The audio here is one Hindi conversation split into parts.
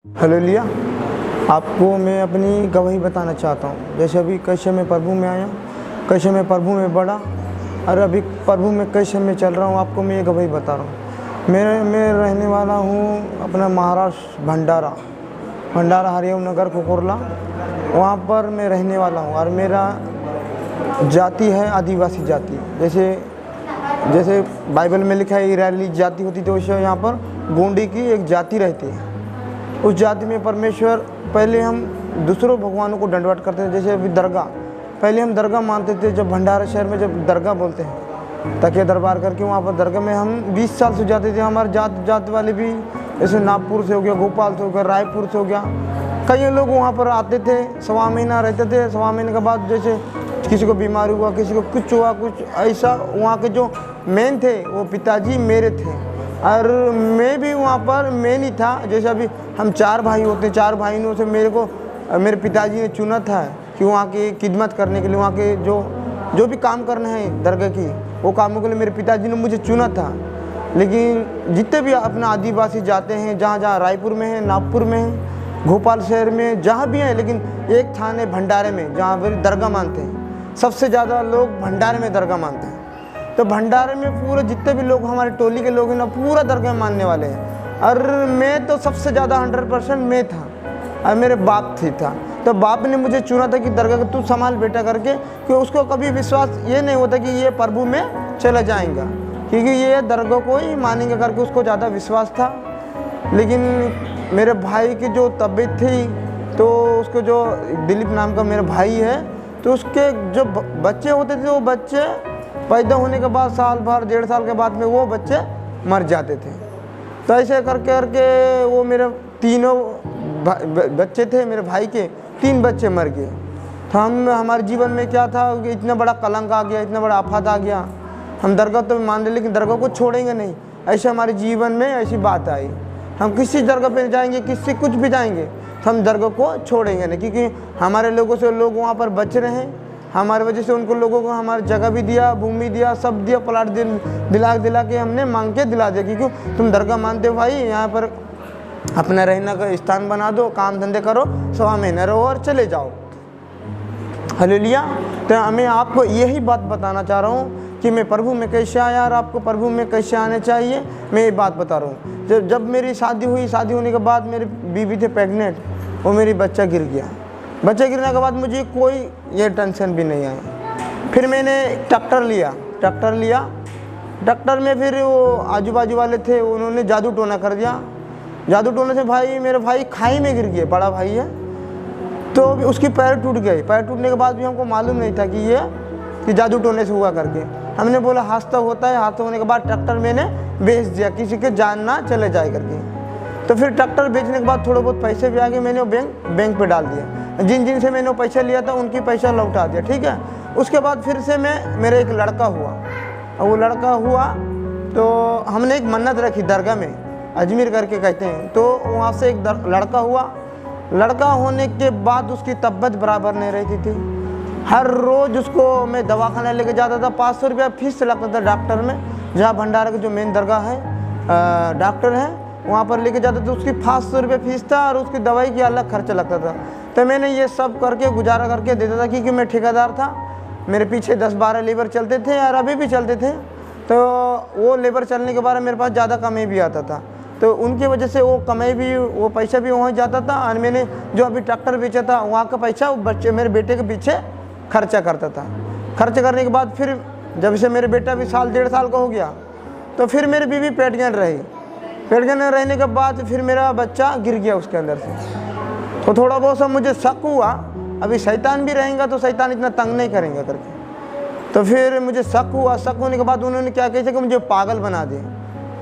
हालेलुया। आपको मैं अपनी गवाही बताना चाहता हूँ। जैसे अभी कैसे मैं प्रभु में आया, कैसे मैं प्रभु में बढ़ा और अभी प्रभु में कैसे मैं चल रहा हूँ, आपको मैं ये गवाही बता रहा हूँ। मैं रहने वाला हूँ अपना महाराष्ट्र भंडारा हरिओम नगर कोकुरला, वहाँ पर मैं रहने वाला हूँ। और मेरा जाति है आदिवासी जाति। जैसे बाइबल में लिखा है इजरायली जाति होती, तो वैसे यहाँ पर गोंडी की एक जाति रहती है। उस जाति में परमेश्वर, पहले हम दूसरों भगवानों को दंडवत करते थे। जैसे अभी दरगाह, पहले हम दरगाह मानते थे। जब भंडारा शहर में जब दरगाह बोलते हैं, तकिया दरबार करके, वहाँ पर दरगाह में हम 20 साल से जाते थे। हमारे जात वाले भी, जैसे नागपुर से हो गया, भोपाल से हो गया, रायपुर से हो गया, कई लोग वहाँ पर आते थे, 1.25 महीना रहते थे। 1.25 महीने के बाद जैसे किसी को बीमारी हुआ, किसी को कुछ हुआ, कुछ ऐसा, वहाँ के जो मेन थे वो पिताजी मेरे थे और मैं भी वहाँ पर मेन ही था। जैसे अभी हम 4 भाई होते हैं, 4 भाइयों से मेरे पिताजी ने चुना था कि वहाँ की खिदमत करने के लिए, वहाँ के जो भी काम करना है दरगाह की, वो कामों के लिए मेरे पिताजी ने मुझे चुना था। लेकिन जितने भी अपना आदिवासी जाते हैं, जहाँ रायपुर में है, नागपुर में है, भोपाल शहर में, जहाँ भी हैं, लेकिन एक थाने भंडारे में जहाँ पर दरगाह मानते हैं, सबसे ज़्यादा लोग भंडारे में दरगाह मानते हैं। तो भंडारे में पूरे जितने भी लोग, हमारे टोली के लोग हैं ना, पूरा दरगाह मानने वाले हैं। और मैं तो सबसे ज़्यादा 100% मैं था और मेरे बाप था। तो बाप ने मुझे चुना था कि दरगाह तू संभाल बेटा करके, कि उसको कभी विश्वास ये नहीं होता कि ये प्रभु में चला जाएगा, क्योंकि ये दरगाह को ही मानेंगे करके उसको ज़्यादा विश्वास था। लेकिन मेरे भाई की जो तबीयत थी, तो उसको जो दिलीप नाम का मेरा भाई है, तो उसके जो बच्चे होते थे, वो बच्चे पैदा होने के बाद साल भर 1.5 साल के बाद में वो बच्चे मर जाते थे। तो ऐसे करके वो मेरे 3 बच्चे थे, मेरे भाई के 3 बच्चे मर गए। तो हमारे जीवन में क्या था कि इतना बड़ा कलंक आ गया, इतना बड़ा आफत आ गया। हम दरगाह तो मान रहे, लेकिन दरगाह को छोड़ेंगे नहीं। ऐसे हमारे जीवन में ऐसी बात आई, हम किसी जगह पे जाएंगे, किसी कुछ भी जाएंगे, तो हम दरगाह को छोड़ेंगे नहीं, क्योंकि हमारे लोगों से लोग वहाँ पर बच रहे हैं। हमारे वजह से उनको लोगों को हमारी जगह भी दिया, भूमि दिया, सब दिया, प्लाट दिला के हमने मांग के दिला दिया, क्योंकि तुम दरगाह मानते हो भाई, यहाँ पर अपना रहने का स्थान बना दो, काम धंधे करो, 1.25 महीने रहो और चले जाओ। हालेलुया। तो मैं आपको यही बात बताना चाह रहा हूँ कि मैं प्रभु में कैसे आया और आपको प्रभु में कैसे आने चाहिए, मैं ये बात बता रहा हूँ। जब मेरी शादी हुई, शादी होने के बाद मेरी बीवी थे प्रेग्नेंट, वो मेरी बच्चा गिर गया। बच्चा गिरने के बाद मुझे कोई ये टेंशन भी नहीं आई। फिर मैंने ट्रैक्टर लिया। ट्रैक्टर में फिर वो आजू बाजू वाले थे, उन्होंने जादू टोना कर दिया। जादू टोने से मेरे भाई खाई में गिर गए, बड़ा भाई है, तो उसकी पैर टूट गए। पैर टूटने के बाद भी हमको मालूम नहीं था कि जादू टोने से हुआ करके। हमने बोला हादसा होता है, हादसा होने के बाद ट्रैक्टर मैंने बेच दिया, किसी के जान ना चले जाए करके। तो फिर ट्रैक्टर बेचने के बाद थोड़े बहुत पैसे भी आ गए, मैंने वो बैंक पे डाल दिया। जिन से मैंने वो पैसा लिया था उनकी पैसा लौटा दिया, ठीक है। उसके बाद फिर से मेरा एक लड़का हुआ, और वो लड़का हुआ तो हमने एक मन्नत रखी दरगाह में, अजमेर करके कहते हैं। तो वहाँ से एक लड़का हुआ। लड़का होने के बाद उसकी तबीयत बराबर नहीं रहती थी। हर रोज़ उसको मैं दवाखाना लेके जाता था, 500 रुपया फीस लगता था डॉक्टर में, जहाँ भंडारा के जो मेन दरगाह है, डॉक्टर है, वहाँ पर लेके जाते थे। उसकी 500 रुपये फीस था और उसकी दवाई की अलग खर्चा लगता था। तो मैंने ये सब करके गुजारा करके देता था, क्योंकि मैं ठेकेदार था। मेरे पीछे 10-12 लेबर चलते थे और अभी भी चलते थे। तो वो लेबर चलने के बाद मेरे पास ज़्यादा कमाई भी आता था, तो उनकी वजह से वो पैसा भी वहाँ जाता था। और मैंने जो अभी ट्रैक्टर बेचा था, वहाँ का पैसा मेरे बेटे के पीछे खर्चा करता था। खर्च करने के बाद फिर जब से मेरे बेटा भी 1.5 साल का हो गया, तो फिर मेरी बीवी प्रेग्नेंट रही। प्रेग्नेंट रहने के बाद फिर मेरा बच्चा गिर गया उसके अंदर से। तो थोड़ा बहुत सा मुझे शक हुआ, अभी शैतान भी रहेगा तो शैतान इतना तंग नहीं करेंगे करके। तो फिर मुझे शक हुआ। शक होने के बाद उन्होंने क्या किया कि मुझे पागल बना दिया।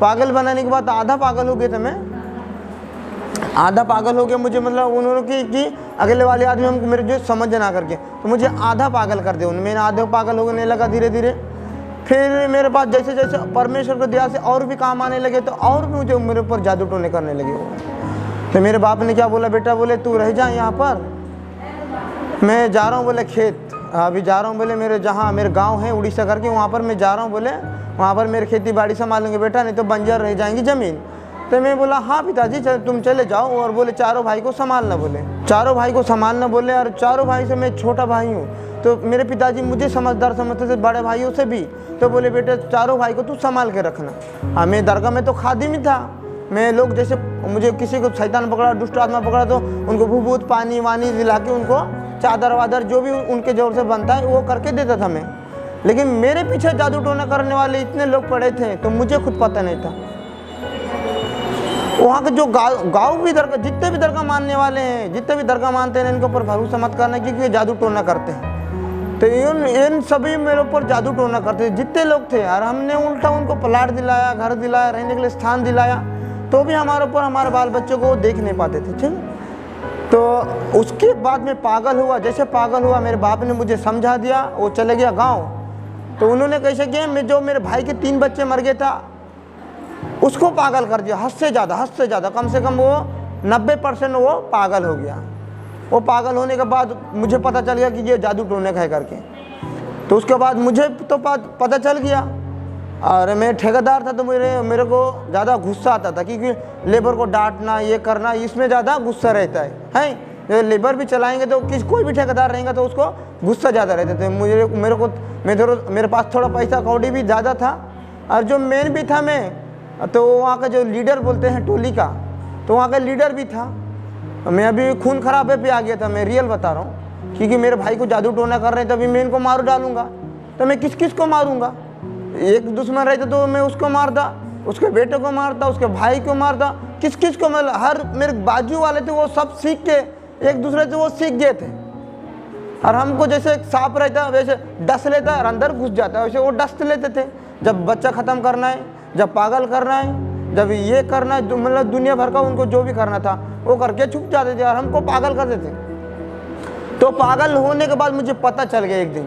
पागल बनाने के बाद आधा पागल हो गया था मैं, आधा पागल हो गया मुझे, मतलब उन्होंने कि अगले वाले आदमी हमको मेरे जो समझ ना करके, तो मुझे आधा पागल कर दिया। मैंने आधा पागल होने लगा धीरे धीरे। फिर मेरे पास जैसे जैसे परमेश्वर को दया से और भी काम आने लगे, तो और भी मुझे मेरे ऊपर जादू टोने करने लगे। तो मेरे बाप ने क्या बोला, बेटा बोले तू रह जा यहाँ पर, मैं जा रहा हूँ बोले खेत, अभी जा रहा हूँ बोले मेरे जहाँ मेरे गांव है उड़ीसा करके, वहाँ पर मैं जा रहा हूँ बोले, वहाँ पर मेरे खेती बाड़ी संभालूंगे बेटा, नहीं तो बंजर रह जाएंगी ज़मीन। तो मैं बोला हाँ पिताजी तुम चले जाओ, और बोले चारों भाई को संभालना, बोले चारों भाई को संभालना बोले, और चारों भाई से मैं छोटा भाई हूँ। तो मेरे पिताजी मुझे समझदार समझते थे, बड़े भाइयों से भी। तो बोले बेटे चारों भाई को तू संभाल के रखना। हाँ, मैं दरगाह में तो खादिम ही था। मैं लोग जैसे मुझे किसी को शैतान पकड़ा, दुष्ट आत्मा पकड़ा, तो उनको भूत पानी वानी दिला के उनको चादर वादर जो भी उनके जोर से बनता है वो करके देता था मैं। लेकिन मेरे पीछे जादू टोना करने वाले इतने लोग पड़े थे तो मुझे खुद पता नहीं था। वहाँ के जो गाँव भी दरगाह, जितने भी दरगाह मानने वाले हैं, जितने भी दरगाह मानते हैं, इनके ऊपर भरोसा मत करना, क्योंकि ये जादू टोना करते हैं। तो इन सभी मेरे ऊपर जादू टोना करते थे जितने लोग थे, और हमने उल्टा उनको प्लाट दिलाया, घर दिलाया, रहने के लिए स्थान दिलाया, तो भी हमारे ऊपर हमारे बाल बच्चों को देख नहीं पाते थे। ठीक, तो उसके बाद में पागल हुआ। जैसे पागल हुआ, मेरे बाप ने मुझे समझा दिया, वो चले गया गाँव। तो उन्होंने कैसे किया, मैं जो मेरे भाई के 3 बच्चे मर गए था उसको पागल कर दिया, हद से ज़्यादा, कम से कम वो 90% वो पागल हो गया। वो पागल होने के बाद मुझे पता चल गया कि ये जादू टोने का है करके। तो उसके बाद मुझे तो पता चल गया, और मैं ठेकेदार था तो मेरे को ज़्यादा गुस्सा आता था, क्योंकि लेबर को डांटना, ये करना, इसमें ज़्यादा गुस्सा रहता है। जो लेबर भी चलाएंगे तो कोई भी ठेकेदार रहेगा तो उसको गुस्सा ज़्यादा रहते थे। मेरे पास थोड़ा पैसा कौड़ी भी ज़्यादा था, और जो मेन भी था मैं, तो वहाँ का जो लीडर बोलते हैं टोली का, तो वहाँ का लीडर भी था। मैं अभी खून खराबे पे आ गया था, मैं रियल बता रहा हूँ, क्योंकि मेरे भाई को जादू टोना कर रहे थे, तभी मैं इनको मार डालूंगा तो मैं किस को मारूंगा। एक दुश्मन रहता तो मैं उसको मारता, उसके बेटे को मारता, उसके भाई को मारता, किस को, मतलब हर मेरे बाजू वाले थे वो सब सीख के एक दूसरे से वो सीख गए थे। और हमको जैसे एक सांप रहता वैसे डस लेता और अंदर घुस जाता, वैसे वो डस लेते थे। जब बच्चा ख़त्म करना है, जब पागल करना है, जब ये करना है, मतलब दुनिया भर का उनको जो भी करना था वो करके छुप जाते थे और हमको पागल करते थे। तो पागल होने के बाद मुझे पता चल गया एक दिन,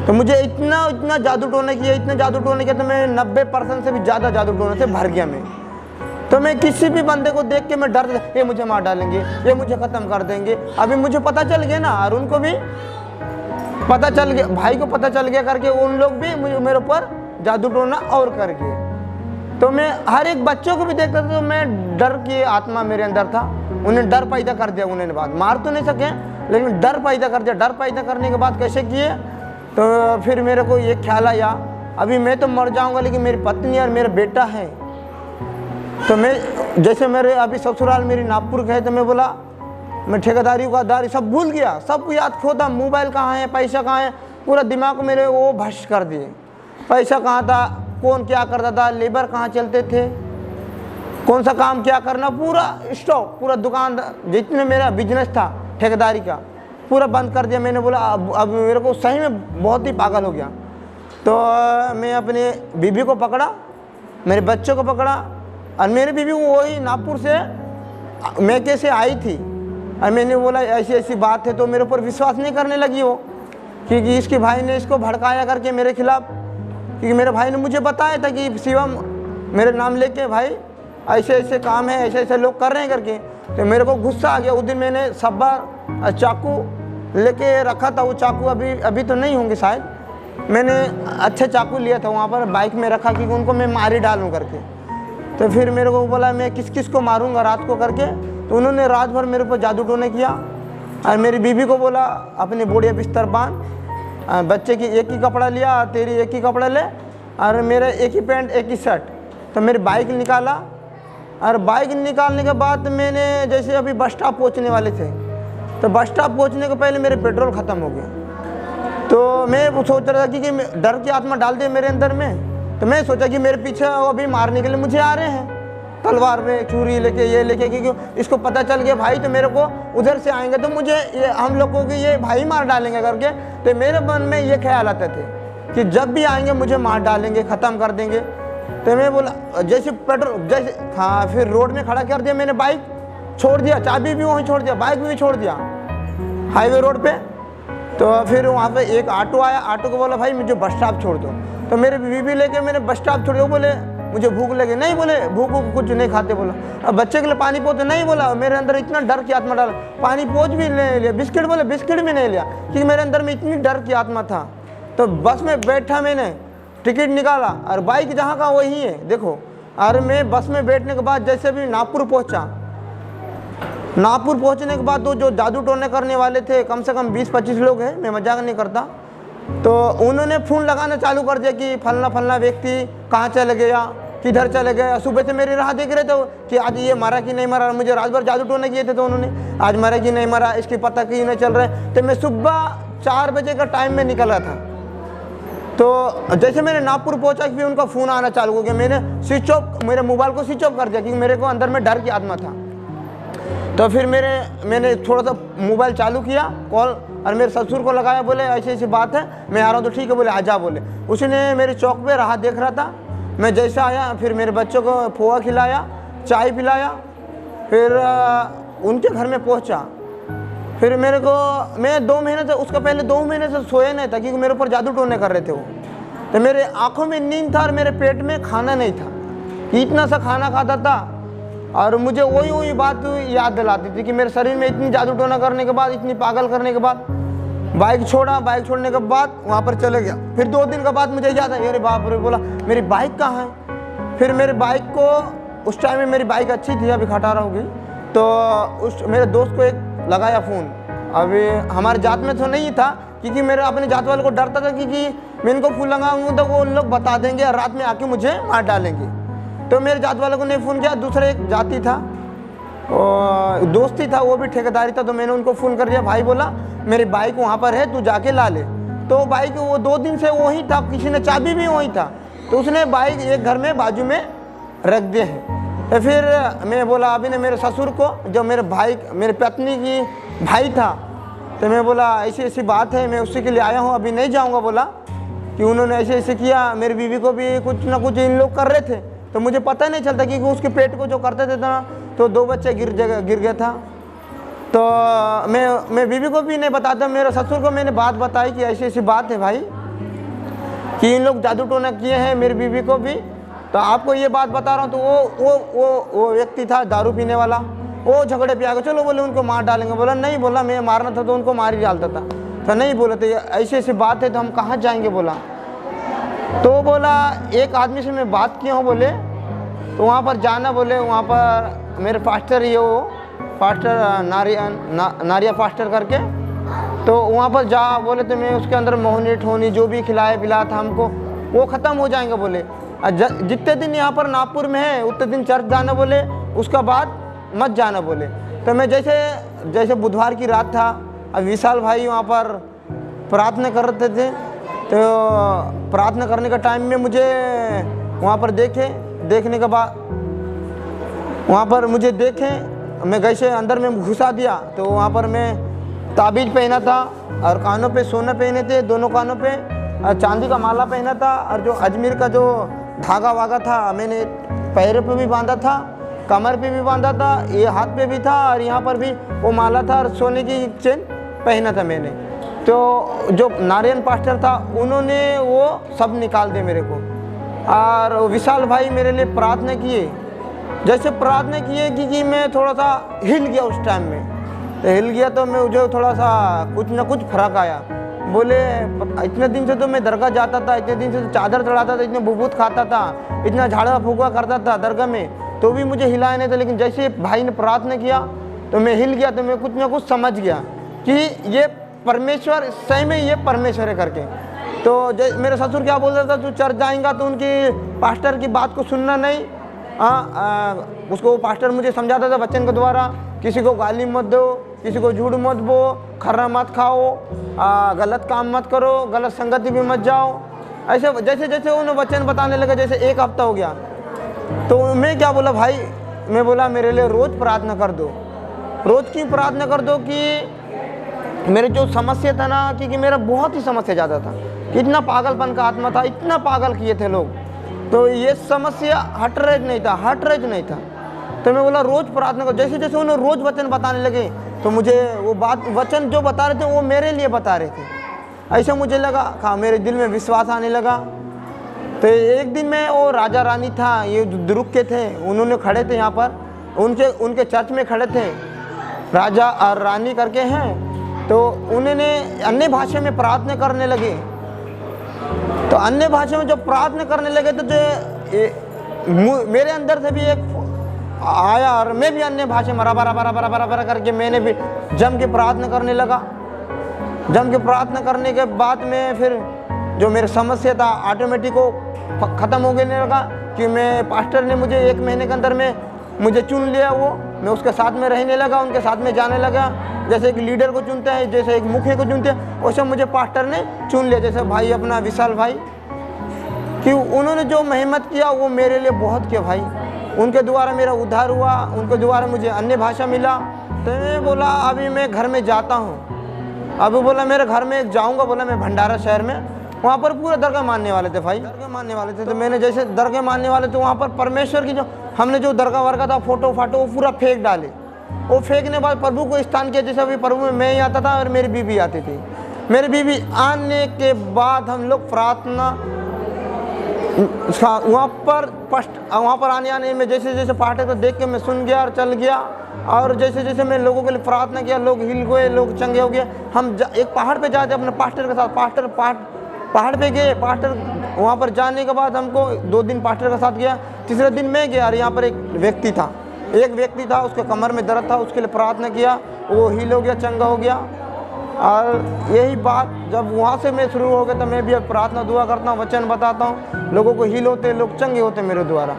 तो मुझे इतना जादू टोने किया, तो मैं 90% से भी ज़्यादा जादू टोने से भर गया मैं। तो मैं किसी भी बंदे को देख के मैं डरता था, ये मुझे मार डालेंगे, ये मुझे ख़त्म कर देंगे। अभी मुझे पता चल गया ना, और उनको भी पता चल गया, भाई को पता चल गया करके उन लोग भी मेरे ऊपर जादू टोना और कर गए। तो मैं हर एक बच्चों को भी देखता था, तो मैं डर की आत्मा मेरे अंदर था। उन्हें डर पैदा कर दिया, उन्होंने बात मार तो नहीं सके लेकिन डर पैदा कर दिया। डर पैदा करने के बाद कैसे किए, तो फिर मेरे को ये ख्याल आया, अभी मैं तो मर जाऊंगा लेकिन मेरी पत्नी और मेरा बेटा है। तो मैं जैसे मेरे अभी ससुराल मेरी नागपुर गए, तो मैं बोला मैं ठेकेदारी का दारी सब भूल गया, सब याद खोता, मोबाइल कहाँ है, पैसा कहाँ है, पूरा दिमाग मेरे वो भ्रष्ट कर दिए। पैसा कहाँ था, कौन क्या करता था, लेबर कहाँ चलते थे, कौन सा काम क्या करना, पूरा स्टॉक, पूरा दुकान जितने मेरा बिजनेस था ठेकेदारी का पूरा बंद कर दिया। मैंने बोला अब मेरे को सही में बहुत ही पागल हो गया। तो मैं अपने बीबी को पकड़ा, मेरे बच्चों को पकड़ा, और मेरी बीबी वही नागपुर से मैके से आई थी, और मैंने बोला ऐसी ऐसी बात है। तो मेरे ऊपर विश्वास नहीं करने लगी वो, क्योंकि इसके भाई ने इसको भड़काया करके मेरे खिलाफ, क्योंकि मेरे भाई ने मुझे बताया था कि शिवम मेरे नाम लेके भाई ऐसे ऐसे काम है, ऐसे ऐसे लोग कर रहे हैं करके। तो मेरे को गुस्सा आ गया। उस दिन मैंने सब्बार चाकू लेके रखा था, वो चाकू अभी तो नहीं होंगे शायद, मैंने अच्छे चाकू लिया था वहाँ पर बाइक में रखा, क्योंकि उनको मैं मार ही डालूँ करके। तो फिर मेरे को बोला मैं किस को मारूंगा रात को करके। तो उन्होंने रात भर मेरे ऊपर जादू टोने किया, और मेरी बीबी को बोला अपने बोड़िया बिस्तर बांध, बच्चे की एक ही कपड़ा लिया, तेरी एक ही कपड़ा ले, और मेरा एक ही पैंट एक ही शर्ट। तो मेरी बाइक निकाला, और बाइक निकालने के बाद मैंने जैसे अभी बस स्टॉप पहुँचने वाले थे, तो बस स्टॉप पहुँचने के पहले मेरे पेट्रोल ख़त्म हो गया। तो मैं सोच रहा था कि डर की आत्मा डाल दे मेरे अंदर में। तो मैं सोचा कि मेरे पीछे वो अभी मारने के लिए मुझे आ रहे हैं, तलवार में छुरी लेके ये लेके, क्योंकि इसको पता चल गया भाई तो मेरे को उधर से आएंगे तो मुझे ये हम लोगों की ये भाई मार डालेंगे करके। तो मेरे मन में ये ख्याल आते थे कि जब भी आएंगे मुझे मार डालेंगे, ख़त्म कर देंगे। तो मैं बोला जैसे पेट्रोल जैसे हाँ, फिर रोड में खड़ा कर दिया मैंने, बाइक छोड़ दिया, चाबी भी वहीं छोड़ दिया, बाइक भी छोड़ दिया हाईवे रोड पे। तो फिर वहाँ पे एक ऑटो आया, ऑटो को बोला भाई मुझे बस स्टॉप छोड़ दो। तो मेरे बीवी लेके मैंने बस स्टॉप छोड़ दिया। बोले मुझे भूख लगी, नहीं बोले भूख कुछ नहीं खाते। बोला अब बच्चे के लिए पानी पोच, नहीं बोला। मेरे अंदर इतना डर की आत्मा डाला, पानी पोच भी नहीं लिया, बिस्किट बोले बिस्किट भी नहीं लिया, क्योंकि मेरे अंदर में इतनी डर की आत्मा था। तो बस में बैठा, मैंने टिकट निकाला, और बाइक जहाँ का वही है, देखो और मैं बस में बैठने के बाद जैसे भी नागपुर पहुंचा, नागपुर पहुंचने के बाद वो जो जादू टोने करने वाले थे कम से कम 20-25 लोग हैं, मैं मजाक नहीं करता, तो उन्होंने फ़ोन लगाना चालू कर दिया कि फलना फलना व्यक्ति कहाँ चले गया, किधर चले गए। सुबह से मेरी राह देख रहे थे कि आज ये मरा कि नहीं मरा, मुझे रात भर जादू टोने किए थे तो उन्होंने आज मरा कि नहीं मरा इसकी पता क्यों नहीं चल रहा है। तो मैं सुबह 4 बजे का टाइम में निकला था, तो जैसे मैंने नागपुर पहुंचा कि उनका फ़ोन आना चालू हो गया, मैंने स्विच ऑफ, मेरे मोबाइल को स्विच ऑफ कर दिया क्योंकि मेरे को अंदर में डर की आत्मा था। तो फिर मैंने थोड़ा सा मोबाइल चालू किया कॉल, और मेरे ससुर को लगाया, बोले ऐसी ऐसी बात है, मैं आ रहा हूँ। तो ठीक है बोले आजा बोले। उसने मेरे चौक पे राह देख रहा था, मैं जैसे आया फिर मेरे बच्चों को पोहा खिलाया, चाय पिलाया, फिर उनके घर में पहुँचा। फिर मेरे को, मैं 2 महीने से, उसका पहले 2 महीने से सोया नहीं था क्योंकि मेरे ऊपर जादू टोने कर रहे थे वो। तो मेरे आँखों में नींद था और मेरे पेट में खाना नहीं था, इतना सा खाना खाता था। और मुझे वही बात याद दिलाती थी कि मेरे शरीर में इतनी जादू टोना करने के बाद, इतनी पागल करने के बाद बाइक छोड़ा, बाइक छोड़ने के बाद वहाँ पर चले गया। फिर 2 दिन के बाद मुझे याद आया, अरे बाप रे, बोला मेरी बाइक कहाँ है। फिर मेरे बाइक को, उस टाइम में मेरी बाइक अच्छी थी, अभी खटारा हो गई, तो मेरे दोस्त को एक लगाया फ़ोन। अभी हमारे जात में तो नहीं था क्योंकि मेरे अपने जात वाले को डरता था क्योंकि मैं इनको फ़ोन लगाऊंगा तो वो उन लोग बता देंगे और रात में आके मुझे मार डालेंगे। तो मेरे जात वाले को नहीं फ़ोन किया, दूसरा एक जाति था, दोस्ती था, वो भी ठेकेदारी था, तो मैंने उनको फ़ोन कर दिया, भाई बोला मेरी बाइक वहाँ पर है, तू जाके ला ले। तो बाइक वो 2 दिन से वहीं था, किसी ने चाबी भी वहीं था, तो उसने बाइक एक घर में बाजू में रख दिए हैं। तो फिर मैं बोला अभी ने मेरे ससुर को, जो मेरे पत्नी की भाई था, तो मैं बोला ऐसी ऐसी बात है, मैं उसी के लिए आया हूँ, अभी नहीं जाऊँगा, बोला कि उन्होंने ऐसे ऐसे किया, मेरी बीवी को भी कुछ ना कुछ इन लोग कर रहे थे। तो मुझे पता नहीं चलता क्योंकि उसके पेट को जो करते थे ना, तो 2 बच्चे गिर गया था। तो मैं बीवी को भी नहीं बताता, मेरे ससुर को मैंने बात बताई कि ऐसी ऐसी बात है भाई, कि इन लोग जादू टोना किए हैं मेरी बीवी को भी, तो आपको ये बात बता रहा हूँ। तो वो व्यक्ति था दारू पीने वाला, वो झगड़े पे आ गए, चलो बोले उनको मार डालेंगे। बोला नहीं, बोला मैं मारना था तो उनको मार ही डालता था। तो नहीं बोले, तो ऐसी ऐसी बात है तो हम कहाँ जाएंगे, बोला। तो बोला एक आदमी से मैं बात किया हूँ, बोले तो वहाँ पर जाना, बोले वहाँ पर मेरे पास्टर, ये वो पास्टर नारिया पास्टर करके, तो वहाँ पर जा, बोले तो मैं उसके अंदर मोहनी ठोनी जो भी खिलाया पिलाया था हमको वो ख़त्म हो जाएंगे, बोले जितने दिन यहाँ पर नागपुर में है उतने दिन चर्च जाना, बोले उसका बाद मत जाना, बोले। तो मैं जैसे बुधवार की रात था, अब विशाल भाई वहाँ पर प्रार्थना कर रहे थे, तो प्रार्थना करने का टाइम में मुझे वहाँ पर देखने के बाद वहाँ पर मुझे मैं कैसे अंदर में घुसा दिया। तो वहाँ पर मैं ताबीज़ पहना था और कानों पे सोना पहने थे, दोनों कानों पे चांदी का माला पहना था, और जो अजमेर का जो धागा वागा था मैंने पैरों पे भी बांधा था, कमर पे भी बांधा था, ये हाथ पे भी था, और यहाँ पर भी वो माला था और सोने की चेन पहना था मैंने। तो जो नारायण पास्टर था उन्होंने वो सब निकाल दिए मेरे को, और विशाल भाई मेरे लिए प्रार्थना किए। जैसे प्रार्थना किए कि मैं थोड़ा सा हिल गया उस टाइम में, तो हिल गया तो मुझे थोड़ा सा कुछ ना कुछ फर्क आया। बोले इतने दिन से तो मैं दरगाह जाता था, इतने दिन से तो चादर चढ़ाता था, इतने बुबूत खाता था, इतना झाड़ा फूका करता था दरगाह में, तो भी मुझे हिलाया नहीं था। लेकिन जैसे भाई ने प्रार्थना किया तो मैं हिल गया, तो मैं कुछ ना कुछ समझ गया कि ये परमेश्वर सही में, ये परमेश्वर है करके। तो मेरे ससुर क्या बोल रहा था, तू चर्च जाएगा तो उनकी पास्टर की बात को सुनना नहीं। उसको पास्टर मुझे समझाता था वचन के द्वारा, किसी को गाली मत दो, किसी को झूठ मत बो, खर्रा मत खाओ, गलत काम मत करो, गलत संगति में मत जाओ। ऐसे जैसे जैसे उन्हें वचन बताने लगे, जैसे 1 हफ्ता हो गया, तो मैं क्या बोला भाई, मैं बोला मेरे लिए रोज़ प्रार्थना कर दो। रोज़ की प्रार्थना कर दो कि मेरे जो समस्या था ना, क्योंकि मेरा बहुत ही समस्या ज़्यादा था, इतना पागलपन का आत्मा था, इतना पागल किए थे लोग, तो ये समस्या हट नहीं था। तो मैं बोला रोज़ प्रार्थना करो। जैसे जैसे उन्हें रोज़ वचन बताने लगे तो मुझे वो बात, वचन जो बता रहे थे वो मेरे लिए बता रहे थे। ऐसा मुझे लगा, मेरे दिल में विश्वास आने लगा। तो एक दिन में वो राजा रानी था, ये दुर्ग के थे, उन्होंने खड़े थे यहाँ पर, उनके चर्च में खड़े थे, राजा और रानी करके हैं। तो उन्होंने अन्य भाषा में प्रार्थना करने लगे। तो अन्य भाषा में जब प्रार्थना करने लगे तो जो मेरे अंदर से भी एक आया और मैं भी अन्य भाषा में बराबर बराबर बराबर करके मैंने भी जम के प्रार्थना करने लगा। जम के प्रार्थना करने के बाद में फिर जो मेरी समस्या था ऑटोमेटिक वो ख़त्म हो गने लगा कि मैं पास्टर ने मुझे 1 महीने के अंदर में मुझे चुन लिया। वो मैं उसके साथ में रहने लगा, उनके साथ में जाने लगा। जैसे एक लीडर को चुनते हैं, जैसे एक मुखिया को चुनते हैं, वैसे मुझे पास्टर ने चुन लिया। जैसे भाई अपना विशाल भाई कि उन्होंने जो मेहनत किया वो मेरे लिए बहुत किया भाई। उनके द्वारा मेरा उद्धार हुआ, उनके द्वारा मुझे अन्य भाषा मिला। तो मैं बोला अभी मैं घर में जाता हूँ। अभी बोला मेरे घर में जाऊँगा, बोला मैं भंडारा शहर में, वहाँ पर पूरे दरगाह मानने वाले थे भाई, दरगाह मानने वाले थे। तो मैंने जैसे दरगाह मानने वाले थे वहाँ पर परमेश्वर की जो हमने जो दरगाह वर्गा था फोटो फाटो वो पूरा फेंक डाले। वो फेंकने बाद प्रभु को स्थान किया। जैसे अभी प्रभु में मैं ही आता था और मेरी बीवी आती थी। मेरी बीवी आने के बाद हम लोग प्रार्थना वहाँ पर आने में जैसे जैसे पाठक को देख के मैं सुन गया और चल गया। और जैसे जैसे मैं लोगों के लिए प्रार्थना किया, लोग हिल गए, लोग चंगे हो गए। हम एक पहाड़ पे जाते अपने पास्टर के साथ, पहाड़ पे गए। पास्टर वहाँ पर जाने के बाद हमको 2 दिन पास्टर के साथ गया, तीसरे दिन मैं गया और यहाँ पर एक व्यक्ति था, उसके कमर में दर्द था, उसके लिए प्रार्थना किया, वो हील हो गया, चंगा हो गया। और यही बात जब वहाँ से मैं शुरू हो गया तो मैं भी अब प्रार्थना दुआ करता हूँ, वचन बताता हूँ, लोगों को हील होते, लोग चंगे होते मेरे द्वारा।